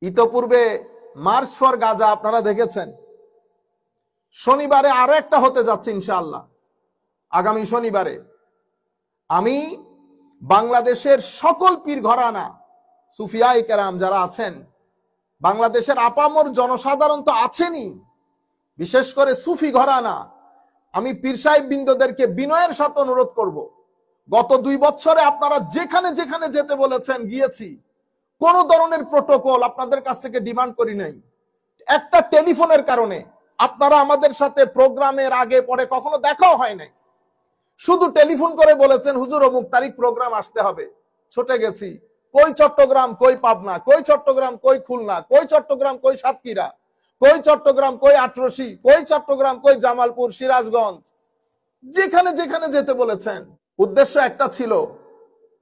ইতোপূর্বে March for Gaza আপনারা দেখেছেন। শনিবারে আরো একটা হতে যাচ্ছে ইনশাআল্লাহ। আগামী শনিবারে আমি বাংলাদেশের সকল পীর ঘরানা সুফিয়ায়ে কেরাম যারা আছেন, বাংলাদেশের আপামর জনসাধারণ তো আছেনই, বিশেষ করে সুফি ঘরানা, আমি পীর সাহেব বৃন্দদেরকে বিনয়ের সাথে অনুরোধ করব, গত 2 বছরে আপনারা যেখানে যেখানে যেতে বলেছেন গিয়েছি, কোন ধরনের প্রোটোকল আপনাদের কাছ থেকে ডিমান্ড করি নাই। একটা টেলিফোনের কারণে আপনারা আমাদের সাথে প্রোগ্রামের আগে পরে কখনো দেখাও হয় নাই, শুধু টেলিফোন করে বলেছেন হুজুর অমুক তারিখ প্রোগ্রাম আসতে হবে। ছুটে গেছি, কই চট্টগ্রাম, কই পাবনা, কই চট্টগ্রাম, কই খুলনা, কই চট্টগ্রাম, কই সাতক্ষীরা, কই চট্টগ্রাম, কই আটরশি, কই চট্টগ্রাম, কই জামালপুর, সিরাজগঞ্জ, যেখানে যেখানে যেতে বলেছেন। উদ্দেশ্য একটা ছিল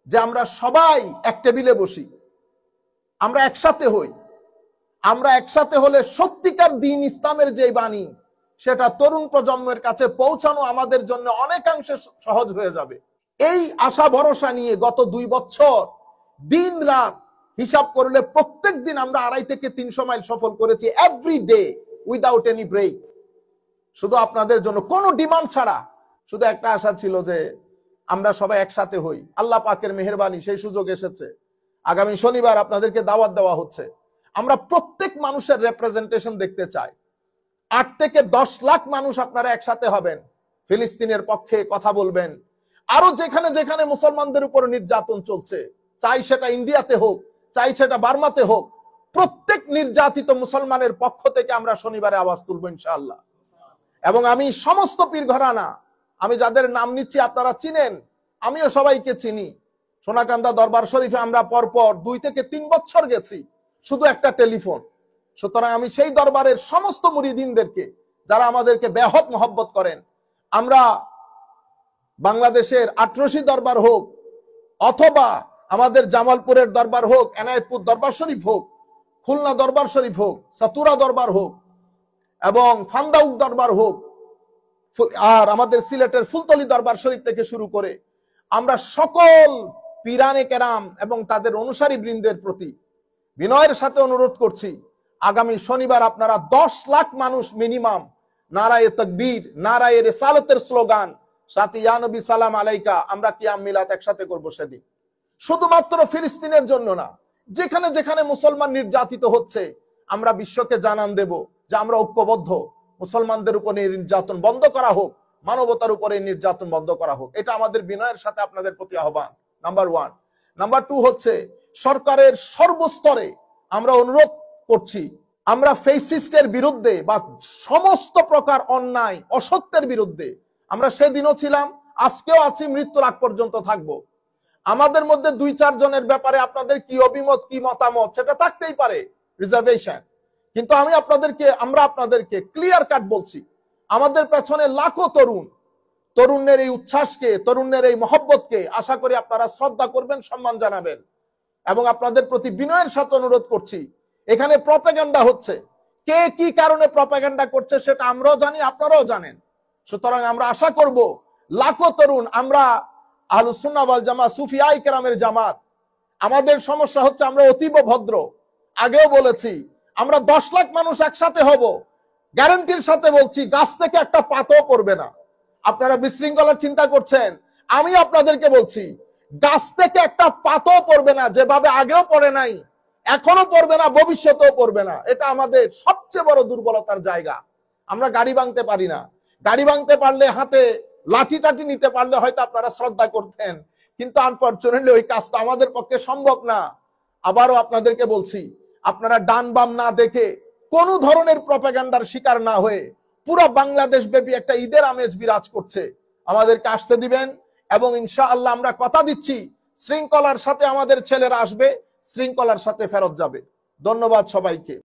যে আমরা সবাই এক টেবিলে বসি, আমরা একসাথে হই। আমরা একসাথে হলে সত্যিকার দ্বীন ইসলামের যে বাণী সেটা তরুণ প্রজন্মের কাছে পৌঁছানো আমাদের জন্য অনেকাংশে সহজ হয়ে যাবে। এই আশা ভরসা নিয়ে গত 2 বছর দিন রাত হিসাব করলে প্রত্যেক দিন আমরা 2.5 থেকে 300 মাইল সফর করেছি, every day without any break, শুধু আপনাদের জন্য, কোনো ডিমান্ড ছাড়া। শুধু একটা আশা ছিল যে আমরা সবাই একসাথে হই। আল্লাহ পাকের মেহেরবানি সেই সুযোগ এসেছে। আগামী শনিবার আপনাদেরকে দাওয়াত দেওয়া হচ্ছে। আমরা প্রত্যেক মানুষের রিপ্রেজেন্টেশন দেখতে চাই। 8 থেকে 10 লাখ মানুষ আপনারা একসাথে হবেন, ফিলিস্তিনের পক্ষে কথা বলবেন। আরো যেখানে যেখানে মুসলমানদের উপর নির্যাতন চলছে, চাই সেটা ইন্ডিয়াতে হোক, চাই সেটা বার্মাতে হোক, প্রত্যেক নির্যাতিত মুসলমানের পক্ষ থেকে আমরা শনিবারে আওয়াজ তুলব ইনশাআল্লাহ। এবং আমি সমস্ত পীর ঘরানা, আমি যাদের নাম নিচ্ছি আপনারা চিনেন, আমিও সবাইকে চিনি। সোনাকান্দা দরবার শরীফে আমরা পরপর 2 থেকে 3 বছর গেছি, শুধু একটা টেলিফোন। সুতরাং আমি সেই দরবারের সমস্ত মুরিদিনদেরকে, যারা আমাদেরকে বেহদ মহব্বত করেন, আমরা বাংলাদেশের আটরশি দরবার হোক, অথবা আমাদের জামালপুরের দরবার হোক, এনায়েতপুর দরবার শরীফ হোক, খুলনা দরবার শরীফ হোক, সাতুরা দরবার হোক, এবং ফান্দাউক দরবার হোক, আর আমাদের সিলেটের ফুলতলি দরবার শরীফ থেকে শুরু করে আমরা সকল পীরানে কেরাম এবং তাদের অনুসারী বৃন্দের প্রতি বিনয়ের সাথে অনুরোধ করছি, আগামী শনিবার আপনারা 10 লাখ মানুষ মিনিমাম নারায়ে তাকবীর, নারায়ে রিসালাতের স্লোগান, সাথে ইয়া নবী সালাম আলাইকা, আমরা কিয়াম মিলাত একসাথে করব সেদিন। শুধুমাত্র ফিলিস্তিনের জন্য না, যেখানে যেখানে মুসলমান নির্যাতিত হচ্ছে আমরা বিশ্বকে জানান দেব যে আমরা ঐক্যবদ্ধ। মুসলমানদের উপর নির্যাতন বন্ধ করা হোক, মানবতার উপরে নির্যাতন বন্ধ করা হোক, এটা আমাদের বিনয়ের সাথে আপনাদের প্রতি আহ্বান, নাম্বার 1। নাম্বার 2 হচ্ছে সরকারের সর্বস্তরে আমরা অনুরোধ করছি, আমরা ফেসিস্টের বিরুদ্ধে বা সমস্ত প্রকার অন্যায় অসত্যের বিরুদ্ধে আমরা সেদিনও ছিলাম, আজকেও আছি, মৃত্যুর আগ পর্যন্ত থাকবো। আমাদের মধ্যে 2-4 জনের ব্যাপারে আপনাদের কি অভিমত, কি মতামত সেটা থাকতেই পারে, রিজার্ভেশন, কিন্তু আমরা আপনাদেরকে ক্লিয়ার কাট বলছি, আমাদের পেছনে লাখো তরুণের এই উচ্ছ্বাসকে, তরুণের এই মহব্বতকে আশা করি আপনারা শ্রদ্ধা করবেন, সম্মান জানাবেন। এবং আপনাদের প্রতি বিনয়ের সাথে অনুরোধ করছি, এখানে প্রপাগান্ডা হচ্ছে, কে কি কারণে প্রপাগান্ডা করছে সেটা আমরাও জানি, আপনারাও জানেন। সুতরাং আমরা আশা করব লাখো তরুণ, আমরা আহলুস সুন্নাহ ওয়াল জামাত, সুফিয়ায়ে কেরামের জামাত, আমাদের সমস্যা হচ্ছে আমরা অতীব ভদ্র। আগেও বলেছি আমরা 10 লাখ মানুষ একসাথে হব, গ্যারান্টির সাথে বলছি গাছ থেকে একটা পাতাও পড়বে না। আপনারা বিশৃঙ্খলার চিন্তা করছেন, আমি আপনাদেরকে বলছি গাছ থেকে একটা পাতাও পড়বে না, যেভাবে আগেও পড়ে নাই, এখনো পড়বে না, ভবিষ্যতেও পড়বে না। এটা আমাদের সবচেয়ে বড় দুর্বলতার জায়গা। আমরা গাড়ি ভাঙতে পারি না। গাড়ি ভাঙতে পারলে, হাতে লাঠি টাঠি নিতে পারলে হয়তো আপনারা শ্রদ্ধা করতেন, কিন্তু আনফরচুনেটলি ওই কাজটা আমাদের পক্ষে সম্ভব না। আবারও আপনাদেরকে বলছি, আপনারা ডান বাম না দেখে কোন ধরনের প্রপাগান্ডার শিকার না হয়ে পুরো বাংলাদেশ ব্যাপী একটা ঈদের আমেজ বিরাজ করছে, আমাদেরকে আসতে দিবেন। এবং ইনশাআল্লাহ আমরা কথা দিচ্ছি, শৃঙ্খলার সাথে আমাদের ছেলেরা আসবে, শৃঙ্খলার সাথে ফেরত যাবে। ধন্যবাদ সবাইকে।